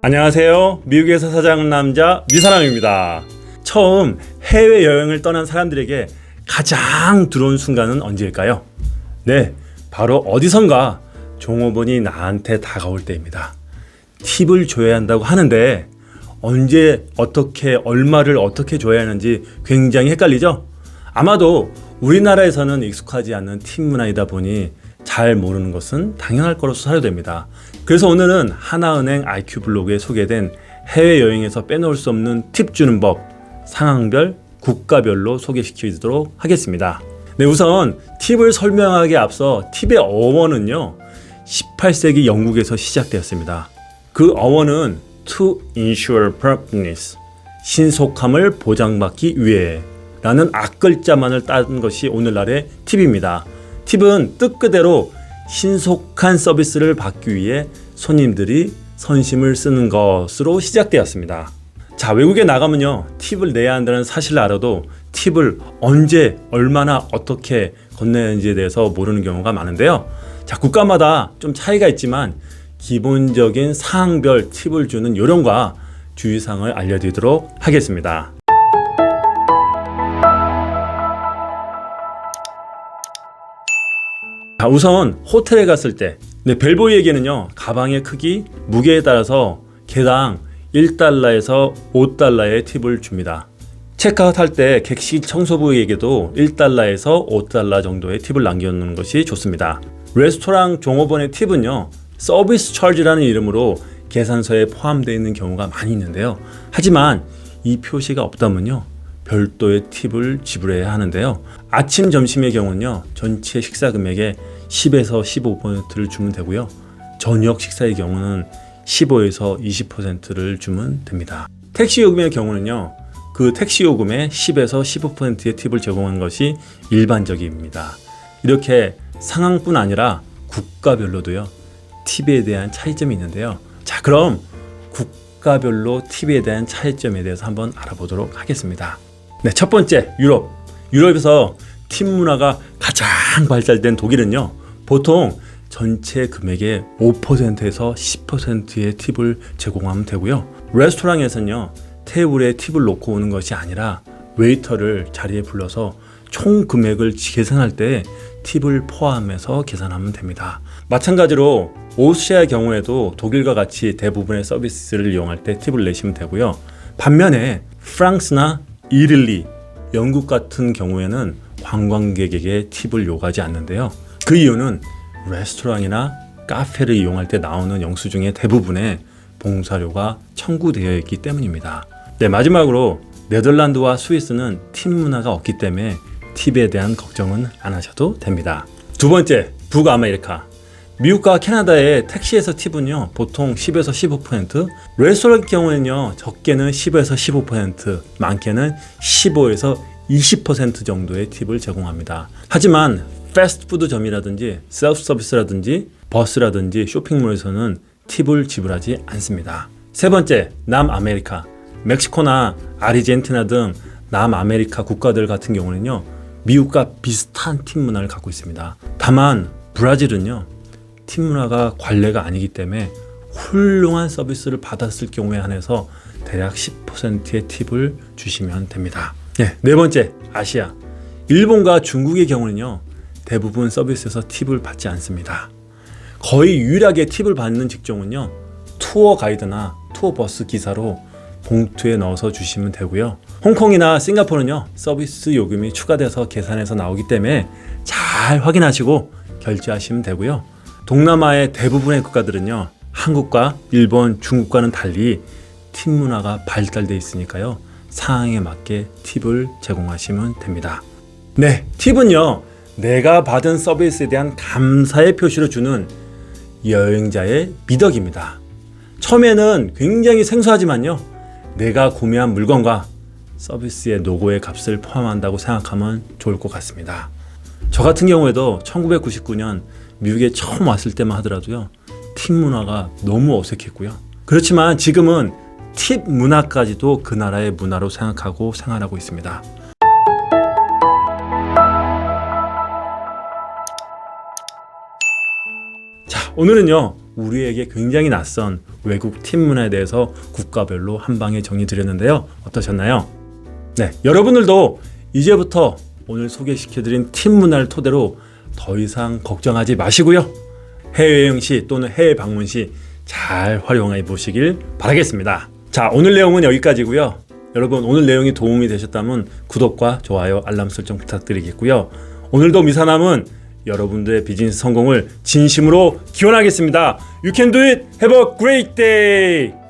안녕하세요. 미국에서 사장하는 남자 미사람입니다. 처음 해외여행을 떠난 사람들에게 가장 두려운 순간은 언제일까요? 네, 바로 어디선가 종업원이 나한테 다가올 때입니다. 팁을 줘야 한다고 하는데 언제 어떻게 얼마를 어떻게 줘야 하는지 굉장히 헷갈리죠? 아마도 우리나라에서는 익숙하지 않는 팁 문화이다 보니 잘 모르는 것은 당연할 거로서 사료됩니다. 그래서 오늘은 하나은행 IQ 블로그에 소개된 해외여행에서 빼놓을 수 없는 팁 주는 법, 상황별, 국가별로 소개시켜드리도록 하겠습니다. 네, 우선 팁을 설명하기에 앞서 팁의 어원은요, 18세기 영국에서 시작되었습니다. 그 어원은 to ensure promptness, 신속함을 보장받기 위해 라는 앞글자만을 딴 것이 오늘날의 팁입니다. 팁은 뜻 그대로 신속한 서비스를 받기 위해 손님들이 선심을 쓰는 것으로 시작되었습니다. 자, 외국에 나가면요, 팁을 내야 한다는 사실을 알아도 팁을 언제, 얼마나, 어떻게 건네야 하는지에 대해서 모르는 경우가 많은데요. 자, 국가마다 좀 차이가 있지만 기본적인 사항별 팁을 주는 요령과 주의사항을 알려드리도록 하겠습니다. 자, 우선 호텔에 갔을 때 벨보이에게는요, 가방의 크기, 무게에 따라서 개당 1달러에서 5달러의 팁을 줍니다. 체크아웃 할 때 객실 청소부에게도 1달러에서 5달러 정도의 팁을 남겨놓는 것이 좋습니다. 레스토랑 종업원의 팁은요, 서비스 차지라는 이름으로 계산서에 포함되어 있는 경우가 많이 있는데요. 하지만 이 표시가 없다면요, 별도의 팁을 지불해야 하는데요. 아침, 점심의 경우는요, 전체 식사 금액의 10에서 15%를 주면 되고요. 저녁 식사의 경우는 15에서 20%를 주면 됩니다. 택시 요금의 경우는요, 그 택시 요금의 10에서 15%의 팁을 제공하는 것이 일반적입니다. 이렇게 상황뿐 아니라 국가별로도요, 팁에 대한 차이점이 있는데요. 자, 그럼 국가별로 팁에 대한 차이점에 대해서 한번 알아보도록 하겠습니다. 네, 첫 번째, 유럽에서 팁 문화가 가장 발달된 독일은요, 보통 전체 금액의 5%에서 10%의 팁을 제공하면 되고요. 레스토랑에서는요, 테이블에 팁을 놓고 오는 것이 아니라 웨이터를 자리에 불러서 총 금액을 계산할 때 팁을 포함해서 계산하면 됩니다. 마찬가지로 오스트리아의 경우에도 독일과 같이 대부분의 서비스를 이용할 때 팁을 내시면 되고요. 반면에 프랑스나 이탈리, 영국 같은 경우에는 관광객에게 팁을 요구하지 않는데요. 그 이유는 레스토랑이나 카페를 이용할 때 나오는 영수증의 대부분의 봉사료가 청구되어 있기 때문입니다. 네, 마지막으로 네덜란드와 스위스는 팁 문화가 없기 때문에 팁에 대한 걱정은 안 하셔도 됩니다. 두 번째, 북아메리카. 미국과 캐나다의 택시에서 팁은요, 보통 10에서 15%, 레스토랑 경우에는요, 적게는 10에서 15%, 많게는 15에서 20% 정도의 팁을 제공합니다. 하지만 패스트푸드점이라든지 셀프 서비스라든지 버스라든지 쇼핑몰에서는 팁을 지불하지 않습니다. 세 번째, 남아메리카. 멕시코나 아르헨티나 등 남아메리카 국가들 같은 경우는요, 미국과 비슷한 팁 문화를 갖고 있습니다. 다만 브라질은요, 팁 문화가 관례가 아니기 때문에 훌륭한 서비스를 받았을 경우에 한해서 대략 10%의 팁을 주시면 됩니다. 네 번째, 아시아. 일본과 중국의 경우는요, 대부분 서비스에서 팁을 받지 않습니다. 거의 유일하게 팁을 받는 직종은요, 투어 가이드나 투어 버스 기사로 봉투에 넣어서 주시면 되고요. 홍콩이나 싱가포르는요, 서비스 요금이 추가돼서 계산해서 나오기 때문에 잘 확인하시고 결제하시면 되고요. 동남아의 대부분의 국가들은요, 한국과 일본, 중국과는 달리 팁 문화가 발달되어 있으니까요, 상황에 맞게 팁을 제공하시면 됩니다. 네, 팁은요, 내가 받은 서비스에 대한 감사의 표시로 주는 여행자의 미덕입니다. 처음에는 굉장히 생소하지만요, 내가 구매한 물건과 서비스의 노고의 값을 포함한다고 생각하면 좋을 것 같습니다. 저 같은 경우에도 1999년 미국에 처음 왔을 때만 하더라도요, 팁 문화가 너무 어색했고요. 그렇지만 지금은 팁 문화까지도 그 나라의 문화로 생각하고 생활하고 있습니다. 자, 오늘은요, 우리에게 굉장히 낯선 외국 팀 문화에 대해서 국가별로 한 방에 정리 드렸는데요. 어떠셨나요? 네, 여러분들도 이제부터 오늘 소개시켜드린 팀 문화를 토대로 더 이상 걱정하지 마시고요. 해외여행 시 또는 해외 방문 시 잘 활용해 보시길 바라겠습니다. 자, 오늘 내용은 여기까지고요. 여러분 오늘 내용이 도움이 되셨다면 구독과 좋아요, 알람 설정 부탁드리겠고요. 오늘도 미사남은 여러분들의 비즈니스 성공을 진심으로 기원하겠습니다. You can do it. Have a great day.